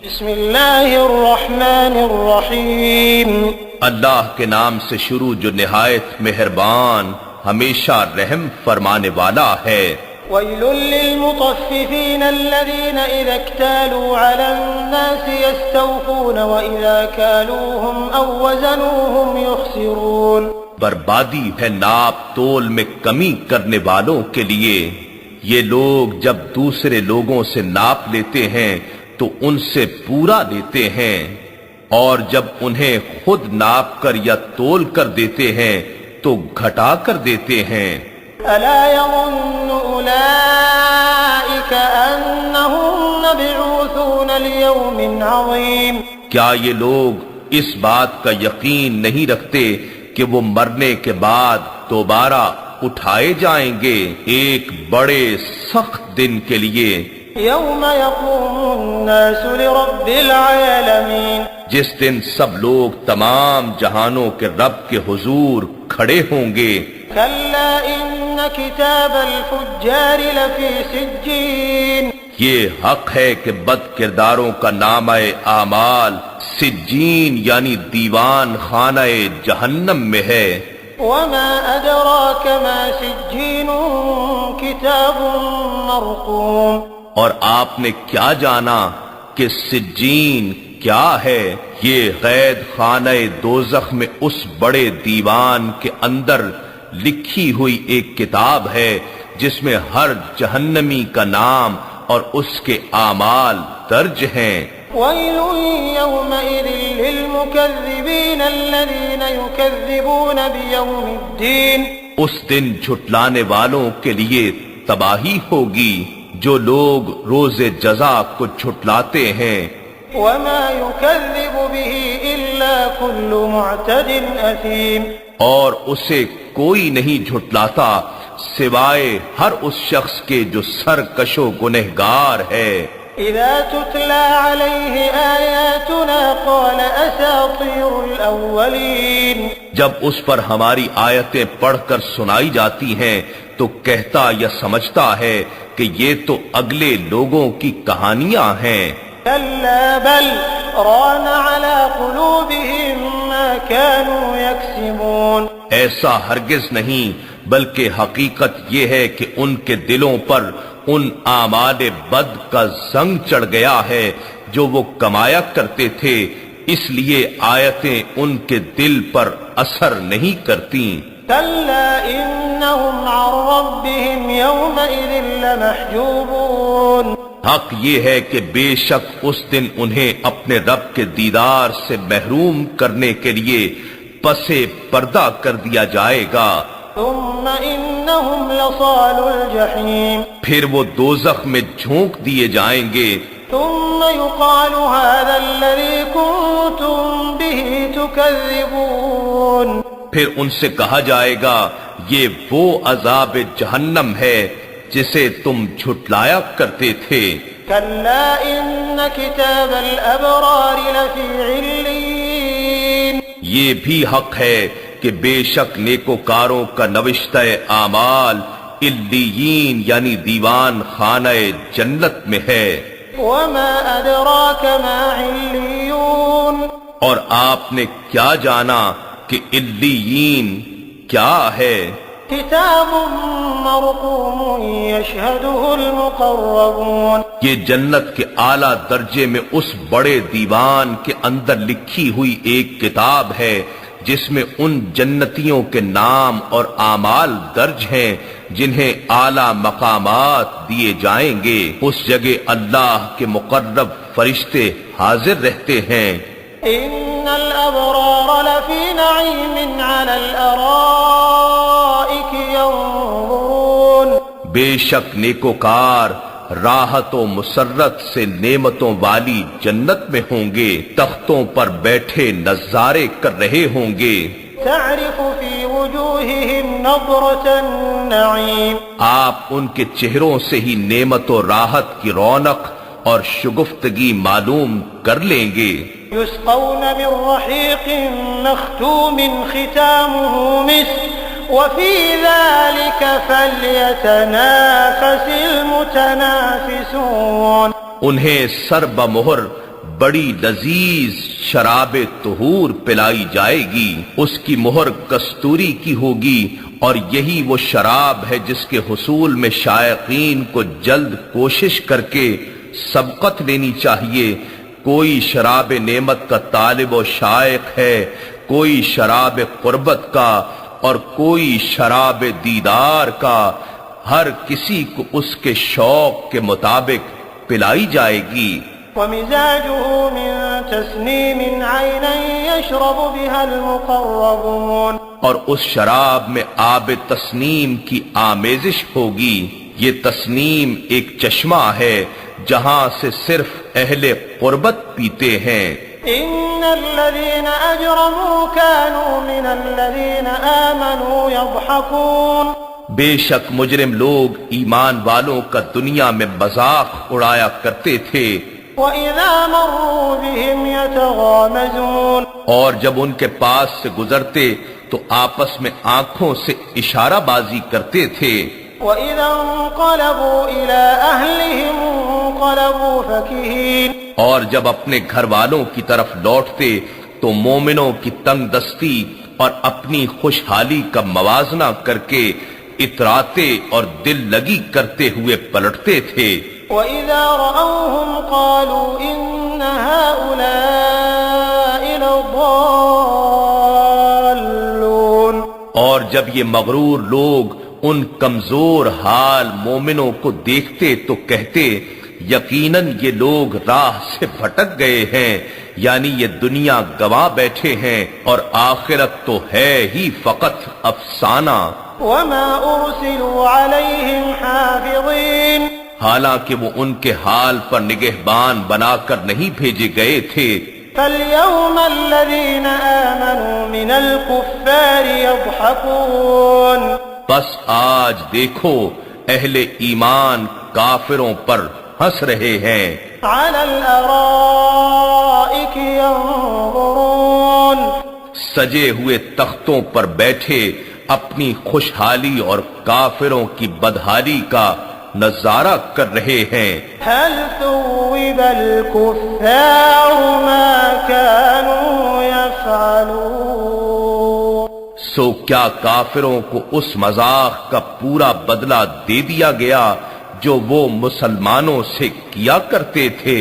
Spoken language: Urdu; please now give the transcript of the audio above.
بسم اللہ الرحمن الرحیم، اللہ کے نام سے شروع جو نہایت مہربان ہمیشہ رحم فرمانے والا ہے۔ ویل للمطففین الذین اذا اکتالوا علی الناس یستوفون واذا کالوهم او وزنوهم یخسرون۔ بربادی ہے ناپ تول میں کمی کرنے والوں کے لیے، یہ لوگ جب دوسرے لوگوں سے ناپ لیتے ہیں تو ان سے پورا لیتے ہیں، اور جب انہیں خود ناپ کر یا تول کر دیتے ہیں تو گھٹا کر دیتے ہیں۔ الا يظن اولئک انہم مبعوثون لیوم عظیم۔ کیا یہ لوگ اس بات کا یقین نہیں رکھتے کہ وہ مرنے کے بعد دوبارہ اٹھائے جائیں گے ایک بڑے سخت دن کے لیے؟ یوم یقوم الناس لرب العالمین، جس دن سب لوگ تمام جہانوں کے رب کے حضور کھڑے ہوں گے۔ کلا ان کتاب الفجار لفی سجین، یہ حق ہے کہ بد کرداروں کا نامہ اعمال سجین یعنی دیوان خانہ جہنم میں ہے۔ وما ادراک ما سجین کتاب مرقوم، اور آپ نے کیا جانا کہ سجین کیا ہے؟ یہ قید خانہ دوزخ میں اس بڑے دیوان کے اندر لکھی ہوئی ایک کتاب ہے جس میں ہر جہنمی کا نام اور اس کے اعمال درج ہیں۔ ویل یومئذ للمکذبین الذین یکذبون بیوم الدین، اس دن جھٹلانے والوں کے لیے تباہی ہوگی جو لوگ روز جزا کو جھٹلاتے ہیں۔ وما يكذب به إلا كل معتد أثيم، اور اسے کوئی نہیں جھٹلاتا سوائے ہر اس شخص کے جو سرکش و گنہگار ہے۔ إذا تتلى عليه آياتنا قال أساطير الأولين، جب اس پر ہماری آیتیں پڑھ کر سنائی جاتی ہیں تو کہتا یا سمجھتا ہے کہ یہ تو اگلے لوگوں کی کہانیاں ہیں۔ كلا بل ران على قلوبهم ما كانوا يكسبون، ایسا ہرگز نہیں، بلکہ حقیقت یہ ہے کہ ان کے دلوں پر ان اعمال بد کا زنگ چڑھ گیا ہے جو وہ کمایا کرتے تھے، اس لیے آیتیں ان کے دل پر اثر نہیں کرتی۔ كلا إنهم عن ربهم يومئذ لمحجوبون، حق یہ ہے کہ بے شک اس دن انہیں اپنے رب کے دیدار سے محروم کرنے کے لیے پسے پردہ کر دیا جائے گا۔ ثم إنهم لصال الجحيم، پھر وہ دوزخ میں جھونک دیے جائیں گے۔ ثم يقال هذا الذي كنتم به تكذبون، پھر ان سے کہا جائے گا یہ وہ عذاب جہنم ہے جسے تم جھٹلایا کرتے تھے۔ كلا إن كتاب الأبرار لفي علين، یہ بھی حق ہے کہ بے شک نیکوکاروں کا نوشتہ اعمال علیین یعنی دیوان خانہ جنت میں ہے۔ وما أدراك ما عليون، اور آپ نے کیا جانا کہ علیین کیا ہے؟ کتاب مرقوم یشہدہ المقربون، یہ جنت کے اعلیٰ درجے میں اس بڑے دیوان کے اندر لکھی ہوئی ایک کتاب ہے جس میں ان جنتیوں کے نام اور اعمال درج ہیں جنہیں اعلیٰ مقامات دیے جائیں گے۔ اس جگہ اللہ کے مقرب فرشتے حاضر رہتے ہیں۔ ان الابرار لفی نعیم علی الارائک ینظرون، بے شک نیکوکار راحت و مسرت سے نعمتوں والی جنت میں ہوں گے، تختوں پر بیٹھے نظارے کر رہے ہوں گے۔ تعرف فی وجوہہم نظرۃ النعیم، آپ ان کے چہروں سے ہی نعمت و راحت کی رونق اور شگفتگی معلوم کر لیں گے۔ یسقون من رحیق مختوم ختامہ مسک وفی ذلک فلیتنافس المتنافسون، انہیں سر بمہر بڑی لذیذ شراب طہور پلائی جائے گی، اس کی مہر کستوری کی ہوگی، اور یہی وہ شراب ہے جس کے حصول میں شائقین کو جلد کوشش کر کے سبقت لینی چاہیے۔ کوئی شراب نعمت کا طالب و شائق ہے، کوئی شراب قربت کا اور کوئی شراب دیدار کا، ہر کسی کو اس کے شوق کے مطابق پلائی جائے گی۔ ومزاجه من تسنيم عينا يشرب بها المقربون، اور اس شراب میں آب تسنیم کی آمیزش ہوگی۔ یہ تسنیم ایک چشمہ ہے جہاں سے صرف اہل قربت پیتے ہیں۔ ان الذين اجرموا كانوا من الذين آمنوا يضحكون، بے شک مجرم لوگ ایمان والوں کا دنیا میں مذاق اڑایا کرتے تھے، وَإِذَا مَرُّوا بِهِمْ يَتَغَامَزُونَ، اور جب ان کے پاس سے گزرتے تو آپس میں آنکھوں سے اشارہ بازی کرتے تھے۔ وَإِذَا انقلبوا إِلَىٰ أَهْلِهِمْ انقلبوا فَكِهِينَ، اور جب اپنے گھر والوں کی طرف لوٹتے تو مومنوں کی تنگ دستی اور اپنی خوشحالی کا موازنہ کر کے اتراتے اور دل لگی کرتے ہوئے پلٹتے تھے۔ وَإِذَا رَأَوْهُمْ قَالُوا إِنَّ هَٰؤُلَاءِ لَضَالُّونَ، اور جب یہ مغرور لوگ ان کمزور حال مومنوں کو دیکھتے تو کہتے یقیناً یہ لوگ راہ سے بھٹک گئے ہیں، یعنی یہ دنیا گوا بیٹھے ہیں اور آخرت تو ہے ہی فقط افسانہ۔ وَمَا أُرْسِلُوا عَلَيْهِمْ حَافِظِينَ، حالانکہ وہ ان کے حال پر نگہبان بنا کر نہیں بھیجے گئے تھے۔ فَالْيَوْمَ الَّذِينَ آمَنُوا مِنَ الْكُفَّارِ يَضْحَكُونَ، بس آج دیکھو اہل ایمان کافروں پر ہنس رہے ہیں۔ عَلَى الْأَرَائِكِ يَنظُرُونَ، سجے ہوئے تختوں پر بیٹھے اپنی خوشحالی اور کافروں کی بدحالی کا نظارہ کر رہے ہیں۔ هل ثوب الكفار ما كانوا يفعلون، سو کیا کافروں کو اس مذاق کا پورا بدلہ دے دیا گیا جو وہ مسلمانوں سے کیا کرتے تھے؟